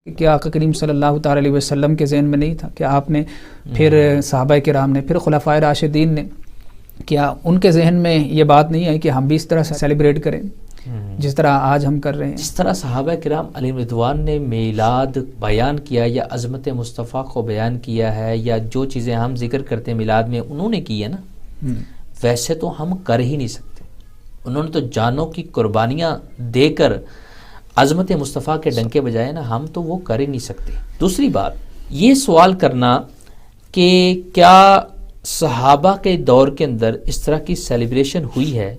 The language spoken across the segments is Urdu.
کیا آقا کریم صلی اللہ تعالی علیہ وسلم کے ذہن میں نہیں تھا کہ آپ نے پھر صحابہ کرام نے پھر خلفائے راشدین نے کیا ان کے ذہن میں یہ بات نہیں آئی کہ ہم بھی اس طرح سے سیلیبریٹ کریں جس طرح آج ہم کر رہے ہیں؟ جس طرح صحابہ کرام علیہ رضوان نے میلاد بیان کیا یا عظمت مصطفیٰ کو بیان کیا ہے یا جو چیزیں ہم ذکر کرتے ہیں میلاد میں انہوں نے کی ہے نا، ویسے تو ہم کر ہی نہیں سکتے۔ انہوں نے تو جانوں کی قربانیاں دے کر عظمت مصطفیٰ کے ڈنکے بجائے نا، ہم تو وہ کر ہی نہیں سکتے۔ دوسری بات یہ سوال کرنا کہ کیا صحابہ کے دور کے اندر اس طرح کی سیلیبریشن ہوئی ہے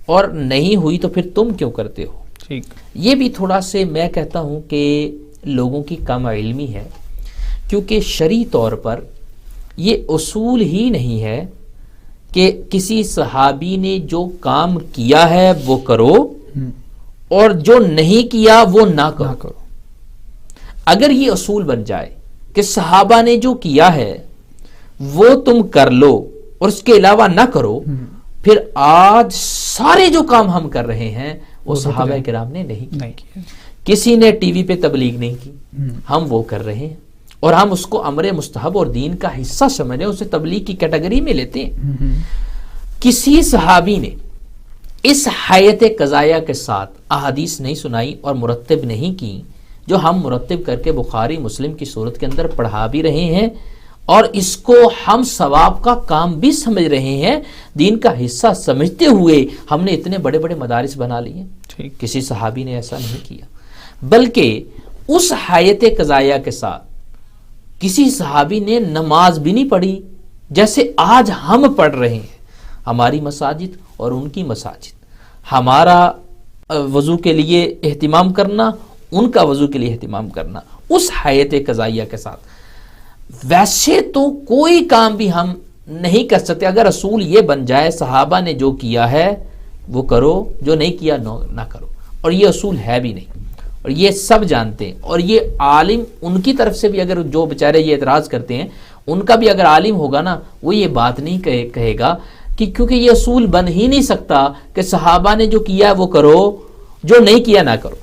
اور نہیں ہوئی تو پھر تم کیوں کرتے ہو، ٹھیک، یہ بھی تھوڑا سے میں کہتا ہوں کہ لوگوں کی کم علمی ہے، کیونکہ شرعی طور پر یہ اصول ہی نہیں ہے کہ کسی صحابی نے جو کام کیا ہے وہ کرو اور جو نہیں کیا وہ نہ کرو۔ اگر یہ اصول بن جائے کہ صحابہ نے جو کیا ہے وہ تم کر لو اور اس کے علاوہ نہ کرو، پھر آج سارے جو کام ہم کر رہے ہیں وہ صحابہ کرام نے نہیں کیا۔ کسی نے ٹی وی پہ تبلیغ نہیں کی، ہم وہ کر رہے ہیں اور ہم اس کو امر مستحب اور دین کا حصہ سمجھیں، اسے تبلیغ کی کیٹیگری میں لیتے ہیں۔ کسی صحابی نے اس حیات قضائیہ کے ساتھ احادیث نہیں سنائی اور مرتب نہیں کی، جو ہم مرتب کر کے بخاری مسلم کی صورت کے اندر پڑھا بھی رہے ہیں اور اس کو ہم ثواب کا کام بھی سمجھ رہے ہیں، دین کا حصہ سمجھتے ہوئے ہم نے اتنے بڑے بڑے مدارس بنا لیے۔ کسی صحابی نے ایسا نہیں کیا، بلکہ اس حیات قضائیہ کے ساتھ کسی صحابی نے نماز بھی نہیں پڑھی جیسے آج ہم پڑھ رہے ہیں۔ ہماری مساجد اور ان کی مساجد، ہمارا وضو کے لیے اہتمام کرنا، ان کا وضو کے لیے اہتمام کرنا، اس حیات قضائیہ کے ساتھ ویسے تو کوئی کام بھی ہم نہیں کر سکتے۔ اگر اصول یہ بن جائے صحابہ نے جو کیا ہے وہ کرو، جو نہیں کیا نہ کرو، اور یہ اصول ہے بھی نہیں اور یہ سب جانتے ہیں، اور یہ عالم ان کی طرف سے بھی اگر جو بیچارے یہ اعتراض کرتے ہیں ان کا بھی اگر عالم ہوگا نا، وہ یہ بات نہیں کہے گا کہ کیونکہ یہ اصول بن ہی نہیں سکتا کہ صحابہ نے جو کیا ہے وہ کرو، جو نہیں کیا نہ کرو۔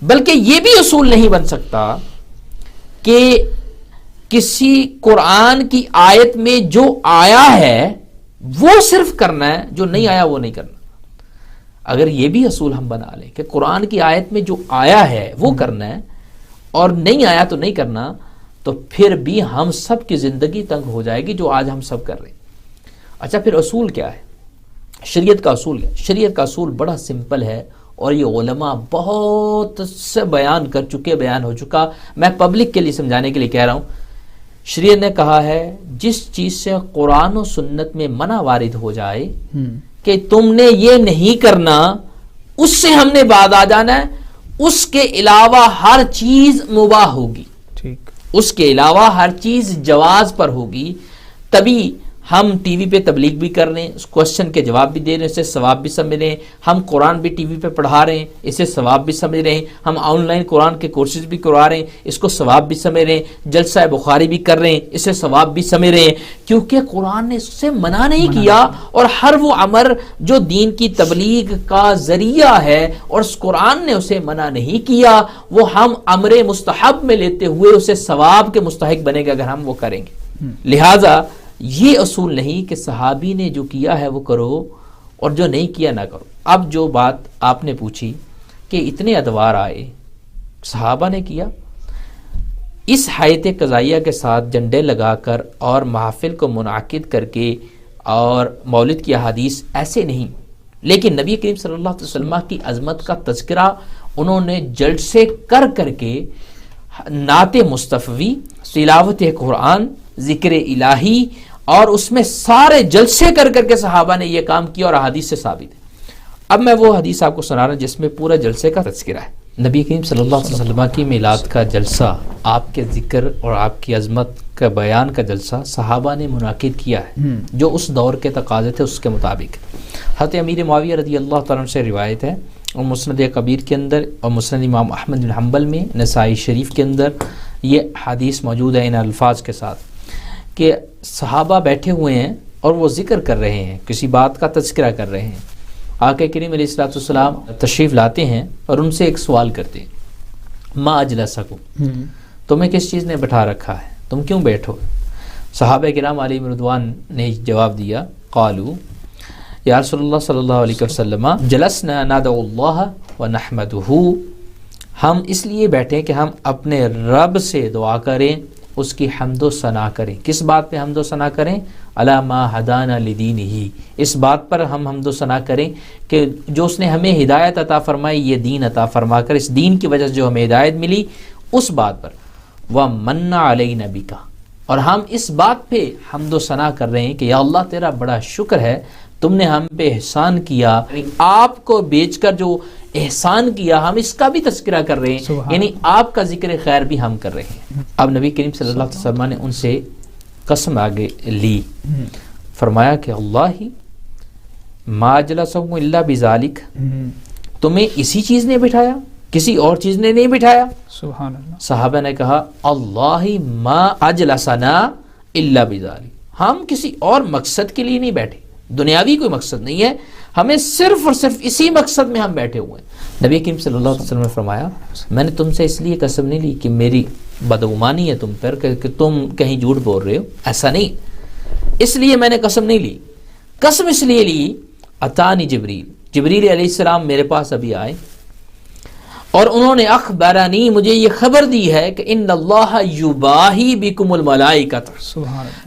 بلکہ یہ بھی اصول نہیں بن سکتا کہ کسی قرآن کی آیت میں جو آیا ہے وہ صرف کرنا ہے، جو نہیں آیا وہ نہیں کرنا۔ اگر یہ بھی اصول ہم بنا لیں کہ قرآن کی آیت میں جو آیا ہے وہ کرنا ہے اور نہیں آیا تو نہیں کرنا، تو پھر بھی ہم سب کی زندگی تنگ ہو جائے گی، جو آج ہم سب کر رہے ہیں۔ اچھا، پھر اصول کیا ہے؟ شریعت کا اصول ہے۔ شریعت کا اصول بڑا سمپل ہے اور یہ علماء بہت سے بیان کر چکے، بیان ہو چکا، میں پبلک کے لیے سمجھانے کے لیے کہہ رہا ہوں۔ شریعت نے کہا ہے جس چیز سے قرآن و سنت میں منع وارد ہو جائے کہ تم نے یہ نہیں کرنا، اس سے ہم نے بعد آ جانا ہے، اس کے علاوہ ہر چیز مباح ہوگی، اس کے علاوہ ہر چیز جواز پر ہوگی۔ تبھی ہم ٹی وی پہ تبلیغ بھی کر رہے ہیں، اس کوشچن کے جواب بھی دے رہے ہیں، اسے ثواب بھی سمجھ رہے ہیں۔ ہم قرآن بھی ٹی وی پہ پڑھا رہے ہیں، اسے ثواب بھی سمجھ رہے ہیں۔ ہم آن لائن قرآن کے کورسز بھی کروا رہے ہیں، اس کو ثواب بھی سمجھ رہے ہیں۔ جلسہ بخاری بھی کر رہے ہیں، اسے ثواب بھی سمجھ رہے ہیں، کیونکہ قرآن نے اس سے منع نہیں کیا۔ اور ہر وہ امر جو دین کی تبلیغ کا ذریعہ ہے اور اس قرآن نے اسے منع نہیں کیا، وہ ہم امر مستحب میں لیتے ہوئے اسے ثواب کے مستحق بنے گا اگر ہم وہ کریں گے۔ لہٰذا یہ اصول نہیں کہ صحابی نے جو کیا ہے وہ کرو اور جو نہیں کیا نہ کرو۔ اب جو بات آپ نے پوچھی کہ اتنے ادوار آئے صحابہ نے کیا، اس حیات قضائیہ کے ساتھ جھنڈے لگا کر اور محافل کو منعقد کر کے اور مولد کی احادیث ایسے نہیں، لیکن نبی کریم صلی اللہ علیہ وسلم کی عظمت کا تذکرہ انہوں نے جلسے کر کے نعت مصطفی، تلاوت قرآن، ذکر الہی، اور اس میں سارے جلسے کر کے صحابہ نے یہ کام کیا اور احادیث سے ثابت ہے۔ اب میں وہ حدیث آپ کو سنا رہا ہوں جس میں پورا جلسے کا تذکرہ ہے۔ نبی کریم صلی اللہ علیہ وسلم کی میلاد کا جلسہ، آپ کے ذکر اور آپ کی عظمت کا بیان کا جلسہ صحابہ نے منعقد کیا ہے، جو اس دور کے تقاضے تھے اس کے مطابق۔ حضرت امیر معاویہ رضی اللہ تعالیٰ عنہ سے روایت ہے، اور مسند کبیر کے اندر اور مسند امام احمد بن حنبل میں، نسائی شریف کے اندر یہ حدیث موجود ہے ان الفاظ کے ساتھ کہ صحابہ بیٹھے ہوئے ہیں اور وہ ذکر کر رہے ہیں، کسی بات کا تذکرہ کر رہے ہیں۔ آقا کریم علیہ الصلوۃ والسلام تشریف لاتے ہیں اور ان سے ایک سوال کرتے ہیں، ما اجلسکم، تمہیں کس چیز نے بٹھا رکھا ہے، تم کیوں بیٹھو؟ صحابہ کرام علیہم رضوان نے جواب دیا، قالو یا رسول اللہ صلی اللہ علیہ وسلم جلسنا ندعو اللہ ونحمدہ، ہم اس لیے بیٹھے کہ ہم اپنے رب سے دعا کریں، اس کی حمد و ثنا کریں۔ کس بات پہ حمد و ثنا کریں؟ علی ما ہدانا لدینہ، اس بات پر ہم حمد و ثنا کریں کہ جو اس نے ہمیں ہدایت عطا فرمائی، یہ دین عطا فرما کر، اس دین کی وجہ سے جو ہمیں ہدایت ملی، اس بات پر۔ وَمَنَّ عَلَيْنَا بِكَ، اور ہم اس بات پہ حمد و ثنا کر رہے ہیں کہ یا اللہ تیرا بڑا شکر ہے، تم نے ہم پہ احسان کیا، آپ کو بیچ کر جو احسان کیا ہم اس کا بھی تذکرہ کر رہے ہیں، یعنی آپ کا ذکر خیر بھی ہم کر رہے ہیں۔ اب نبی کریم صلی اللہ علیہ وسلم نے ان سے قسم آگے لی، فرمایا کہ اللہ ما اجلسکم الا بذالک، تمہیں اسی چیز نے بٹھایا، کسی اور چیز نے نہیں بٹھایا؟ سبحان اللہ۔ صحابہ نے کہا اللہ ما اجلسنا الا بذالک، ہم کسی اور مقصد کے لیے نہیں بیٹھے، دنیاوی کوئی مقصد نہیں ہے، ہمیں صرف اور صرف اسی مقصد میں ہم بیٹھے ہوئے ہیں۔ نبی کریم صلی اللہ علیہ وسلم نے فرمایا میں نے تم سے اس لیے قسم نہیں لی کہ میری بدگمانی ہے تم پر کہ تم کہیں جھوٹ بول رہے ہو، ایسا نہیں، اس لیے میں نے قسم نہیں لی، قسم اس لیے لی اتانی جبریل علیہ السلام میرے پاس ابھی آئے اور انہوں نے اخبرانی، مجھے یہ خبر دی ہے کہ ان اللہ یباہی بکم الملائکۃ،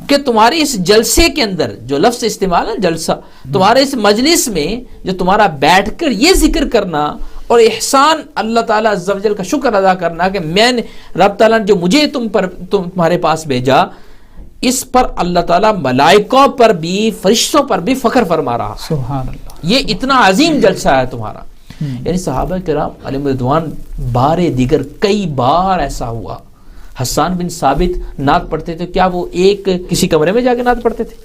کہ تمہارے اس جلسے کے اندر، جو لفظ استعمال ہے جلسہ، تمہارے اس مجلس میں جو تمہارا بیٹھ کر یہ ذکر کرنا اور احسان اللہ تعالیٰ عز و جل کا شکر ادا کرنا کہ میں نے رب تعالیٰ نے جو مجھے تمہارے پاس بھیجا، اس پر اللہ تعالیٰ ملائکوں پر بھی فرشتوں پر بھی فخر فرما رہا، سبحان اللہ، یہ اتنا عظیم جلسہ ہے تمہارا۔ یعنی صحابہ کرام علیہم رضوان بار دیگر کئی بار ایسا ہوا، حسان بن ثابت نعت پڑھتے تھے، کیا وہ ایک کسی کمرے میں جا کے نعت پڑھتے تھے؟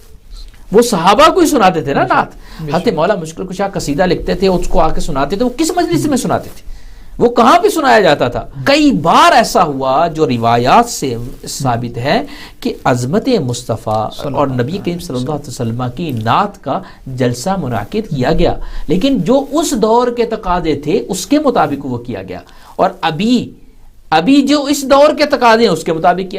وہ صحابہ کو ہی سناتے تھے نا نعت۔ حضرت مولا مشکل کشا قصیدہ لکھتے تھے، اس کو آ کے سناتے تھے، وہ کس مجلس میں سناتے تھے، وہ کہاں پہ سنایا جاتا تھا؟ کئی بار ایسا ہوا جو روایات سے ثابت ہے کہ عظمت مصطفیٰ اور نبی کریم صلی اللہ علیہ وسلم کی نعت کا جلسہ منعقد کیا گیا، لیکن جو اس دور کے تقاضے تھے اس کے مطابق وہ کیا گیا، اور ابھی جو اس دور کے تقاضے ہیں اس کے مطابق کیا